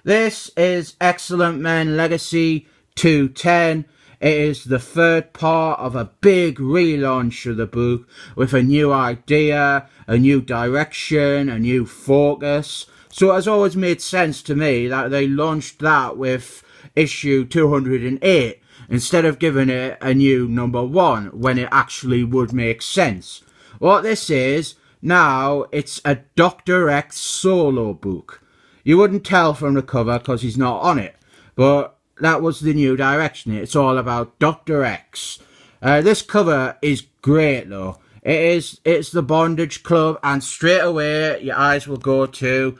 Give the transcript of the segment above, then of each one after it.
This is Excellent Men Legacy 210. It is the third part of a big relaunch of the book with a new idea, a new direction, a new focus. So it has always made sense to me that they launched that with issue 208 instead of giving it a new number 1 when it actually would make sense. What this is, now it's a Dr. X solo book. You wouldn't tell from the cover because he's not on it, but that was the new direction. It's all about Dr. X. This cover is great though. It's the Bondage Club, and straight away your eyes will go to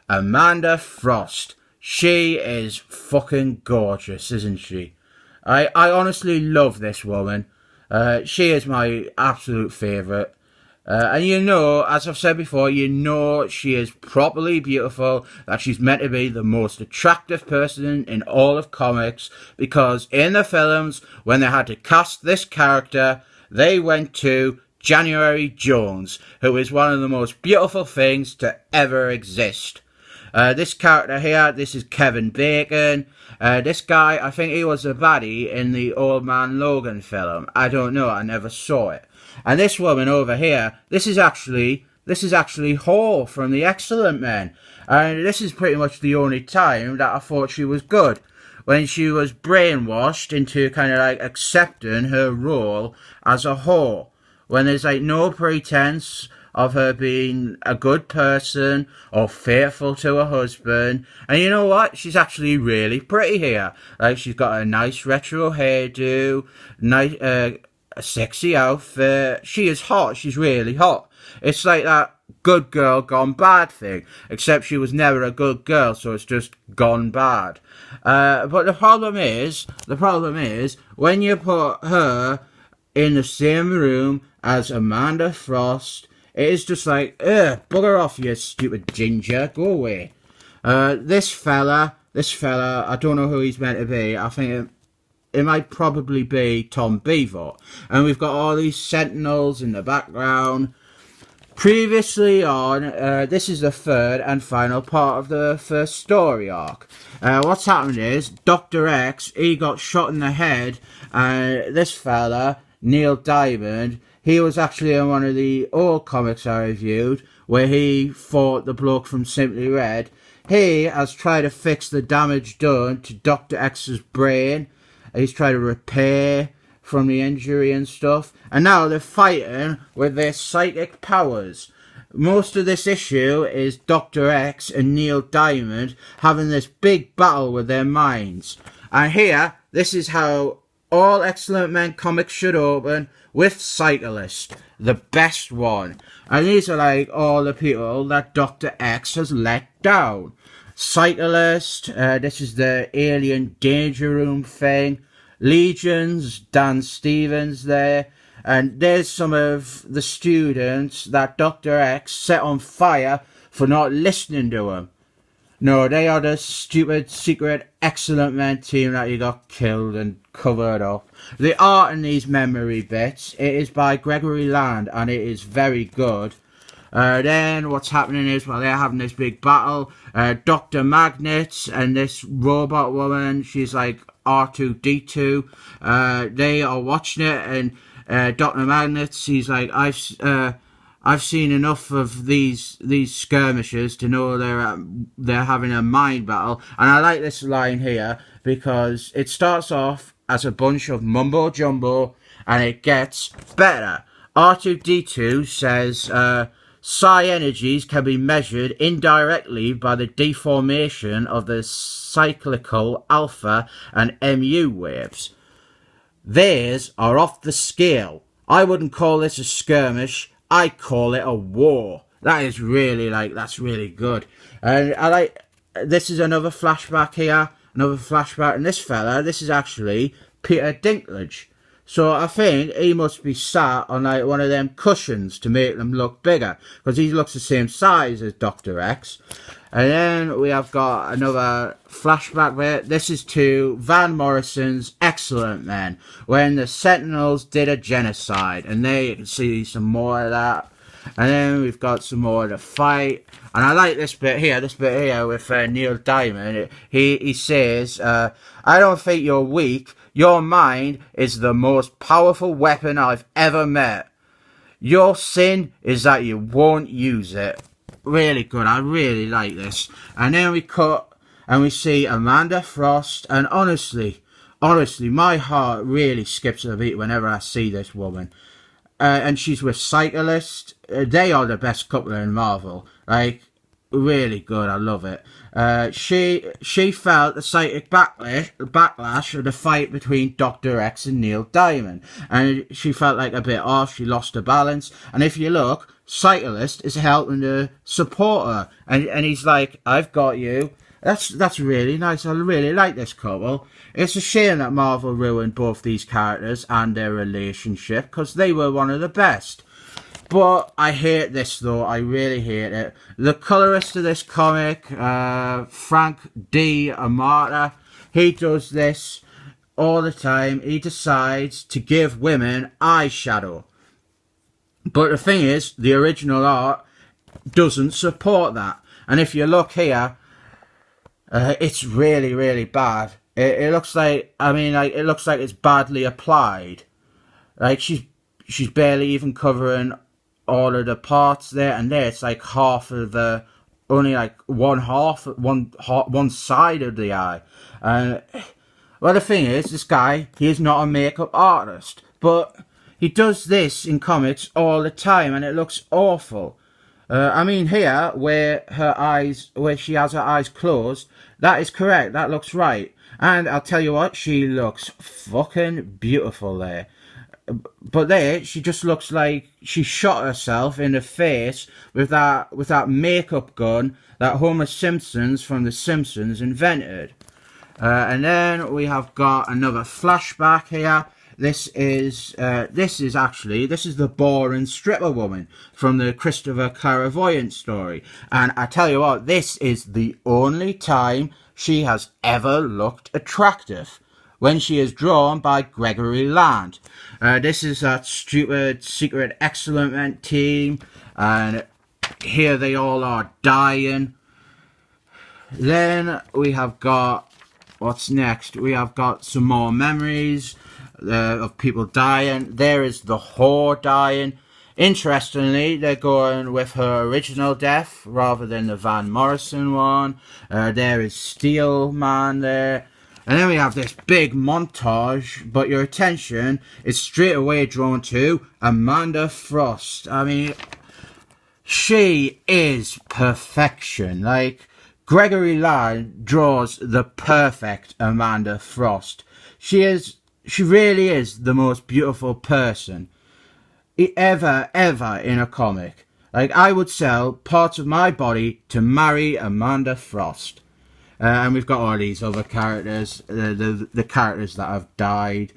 Amanda Frost. She is fucking gorgeous, isn't she? I honestly love this woman. She is my absolute favourite. And you know, as I've said before, you know she is properly beautiful, that she's meant to be the most attractive person in all of comics, because in the films, when they had to cast this character, they went to January Jones, who is one of the most beautiful things to ever exist. This character here, this is Kevin Bacon. This guy, I think he was a baddie in the Old Man Logan film. I don't know, I never saw it. And this woman over here, this is actually Hall from the Excellent Men. And this is pretty much the only time that I thought she was good. When she was brainwashed into kind of like accepting her role as a whore. When there's like no pretense of her being a good person or faithful to her husband. And you know what? She's actually really pretty here. Like, she's got a nice retro hairdo, nice, a sexy outfit. She is hot. She's really hot. It's like that good girl gone bad thing, except she was never a good girl, so it's just gone bad. But the problem is, when you put her in the same room as Amanda Frost, it is just like, bugger off, you stupid ginger, go away. This fella, I don't know who he's meant to be. I think it might probably be Tom Beaver. And we've got all these sentinels in the background. Previously on, this is the third and final part of the first story arc. What's happened is, Dr. X, he got shot in the head, and this fella, Neil Diamond, he was actually in one of the old comics I reviewed, where he fought the bloke from Simply Red. He has tried to fix the damage done to Dr. X's brain. He's tried to repair from the injury and stuff. And now they're fighting with their psychic powers. Most of this issue is Dr. X and Neil Diamond having this big battle with their minds. And here, this is how all Excellent Men comics should open, with Cyclist, the best one. And these are like all the people that Dr. X has let down. Cyclist, this is the Alien Danger Room thing. Legions, Dan Stevens there. And there's some of the students that Dr. X set on fire for not listening to him. No, they are the stupid, secret, Excellent Men team that you got killed and covered up. The art in these memory bits, it is by Gregory Land, and it is very good. Then what's happening is, well, they're having this big battle. Dr. Magnet and this robot woman, she's like R2-D2. They are watching it, and Dr. Magnet, she's like, I've seen enough of these skirmishes to know they're having a mind battle. And I like this line here because it starts off as a bunch of mumbo jumbo and it gets better. R2-D2 says psi energies can be measured indirectly by the deformation of the cyclical alpha and mu waves. Theirs are off the scale. I wouldn't call this a skirmish. I call it a war. That is really, that's really good. And I like, this is another flashback here. Another flashback. And this fella, this is actually Peter Dinklage. So I think he must be sat on like one of them cushions to make them look bigger. Because he looks the same size as Dr. X. And then we have got another flashback bit. This is to Van Morrison's Excellent Men, when the Sentinels did a genocide. And there you can see some more of that. And then we've got some more of the fight. And I like this bit here with Neil Diamond. He says, I don't think you're weak. Your mind is the most powerful weapon I've ever met. Your sin is that you won't use it. Really good. I really like this. And then we cut and we see Amanda Frost. And honestly, my heart really skips a beat whenever I see this woman. And she's with Cyclist. They are the best couple in Marvel. Like, really good. I love it. She felt the psychic backlash of the fight between Dr. X and Neil Diamond. And she felt like a bit off. She lost her balance. And if you look, Cyclist is helping to support her. And he's like, I've got you. That's really nice. I really like this couple. It's a shame that Marvel ruined both these characters and their relationship, because they were one of the best. But I hate this though. I really hate it. The colorist of this comic, Frank D'Armata, he does this all the time. He decides to give women eyeshadow. But the thing is, the original art doesn't support that. And if you look here, it's really, really bad. It looks like, it looks like it's badly applied. Like, she's barely even covering all of the parts there, and there it's like half of the, only like one side of the eye. And, well, the thing is, this guy, he is not a makeup artist, but he does this in comics all the time, and it looks awful. Here, where she has her eyes closed, that is correct. That looks right. And I'll tell you what, she looks fucking beautiful there. But there, she just looks like she shot herself in the face with that makeup gun that Homer Simpson from The Simpsons invented. And then we have got another flashback here. This is the boring stripper woman from the Christopher Clairvoyant story. And I tell you what, this is the only time she has ever looked attractive, when she is drawn by Gregory Land. This is that stupid Secret Excellent Men team, and here they all are dying. Then we have got, what's next? We have got some more memories of people dying. There is the whore dying. Interestingly, they're going with her original death rather than the Van Morrison one. There is Steel Man there. And then we have this big montage, but your attention is straight away drawn to Amanda Frost. I mean, she is perfection. Like, Gregory Land draws the perfect Amanda Frost. She really is the most beautiful person ever in a comic. Like, I would sell parts of my body to marry Amanda Frost. And we've got all these other characters, the characters that have died.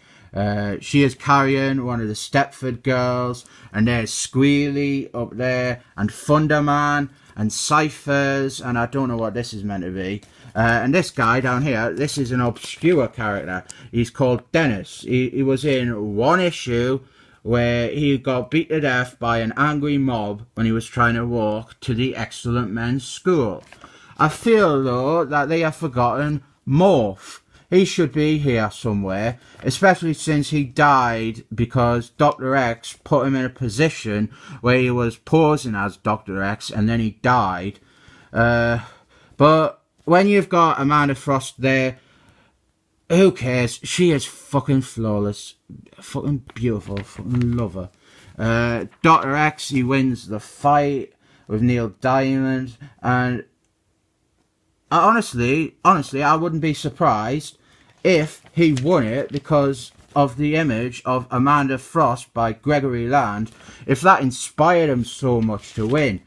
She is Carrion, one of the Stepford girls, and there's Squealy up there, and Thunderman, and Cyphers, and I don't know what this is meant to be. And this guy down here, this is an obscure character. He's called Dennis. He was in one issue where he got beat to death by an angry mob when he was trying to walk to the Excellent Men's School. I feel, though, that they have forgotten Morph. He should be here somewhere, especially since he died because Dr. X put him in a position where he was posing as Dr. X and then he died. But when you've got Amanda Frost there, who cares? She is fucking flawless. Fucking beautiful. Fucking love her. Dr. X, he wins the fight with Neil Diamond, and honestly, I wouldn't be surprised if he won it because of the image of Amanda Frost by Gregory Land, if that inspired him so much to win.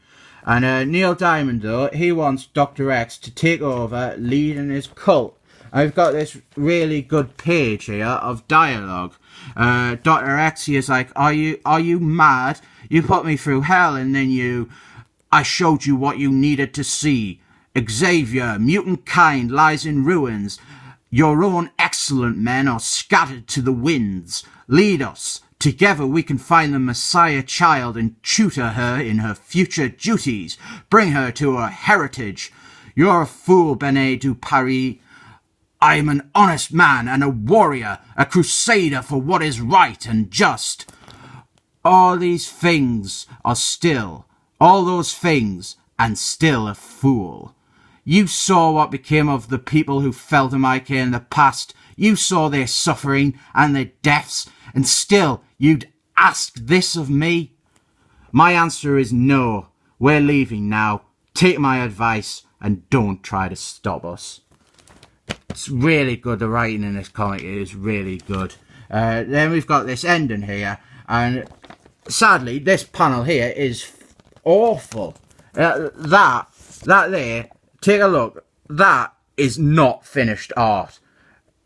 And Neil Diamond, though, he wants Dr. X to take over leading his cult. I've got this really good page here of dialogue. Dr. X, he is like, are you mad? You put me through hell and then I showed you what you needed to see. Xavier, mutant kind, lies in ruins. Your own excellent men are scattered to the winds. Lead us Together we can find the Messiah child and tutor her in her future duties. Bring her to her heritage. You're a fool, Benet du Paris. I am an honest man and a warrior, a crusader for what is right and just. All these things are still, all those things, and still a fool. You saw what became of the people who fell to my care in the past. You saw their suffering and their deaths, and still you'd ask this of me? My answer is no. We're leaving now. Take my advice and don't try to stop us. It's really good. The writing in this comic is really good. Then we've got this ending here, and sadly this panel here is awful. That there, take a look. That is not finished art.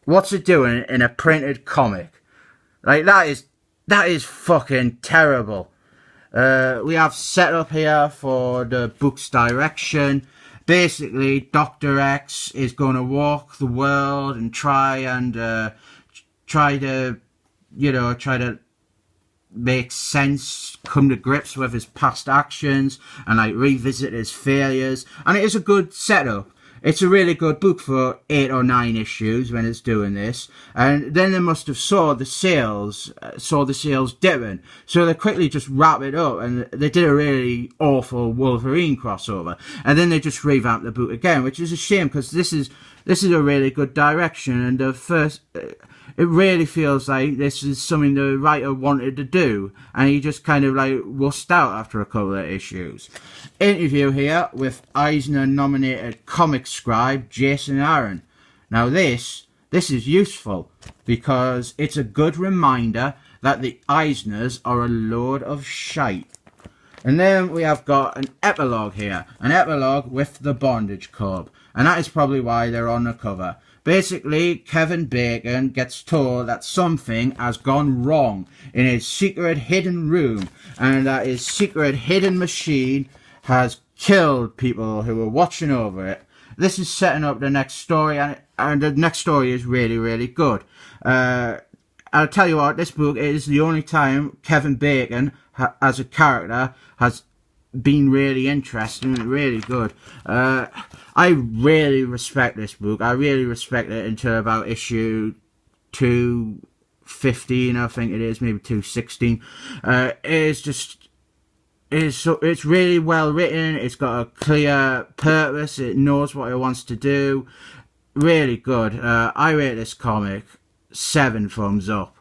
What's it doing in a printed comic? Like, that is fucking terrible. We have set up here for the book's direction. Basically, Dr. X is going to walk the world and try to make sense, come to grips with his past actions, and like revisit his failures. And it is a good setup. It's a really good book for 8 or 9 issues when it's doing this. And then they must have saw the sales dipping. So they quickly just wrap it up, and they did a really awful Wolverine crossover. And then they just revamped the book again, which is a shame, because this is a really good direction. And the first, it really feels like this is something the writer wanted to do, and he just kind of like wussed out after a couple of issues. Interview here with Eisner-nominated comic scribe Jason Aaron. Now this is useful because it's a good reminder that the Eisners are a load of shite. And then we have got an epilogue here, an epilogue with the Bondage Club, and that is probably why they're on the cover. Basically, Kevin Bacon gets told that something has gone wrong in his secret hidden room, and that his secret hidden machine has killed people who were watching over it. This is setting up the next story, and the next story is really, really good. I'll tell you what, this book is the only time Kevin Bacon, as a character, has been really interesting and really good. I really respect this book. I really respect it until about issue 215, I think it is, maybe 216. It's really well written. It's got a clear purpose. It knows what it wants to do. Really good. I rate this comic 7 thumbs up.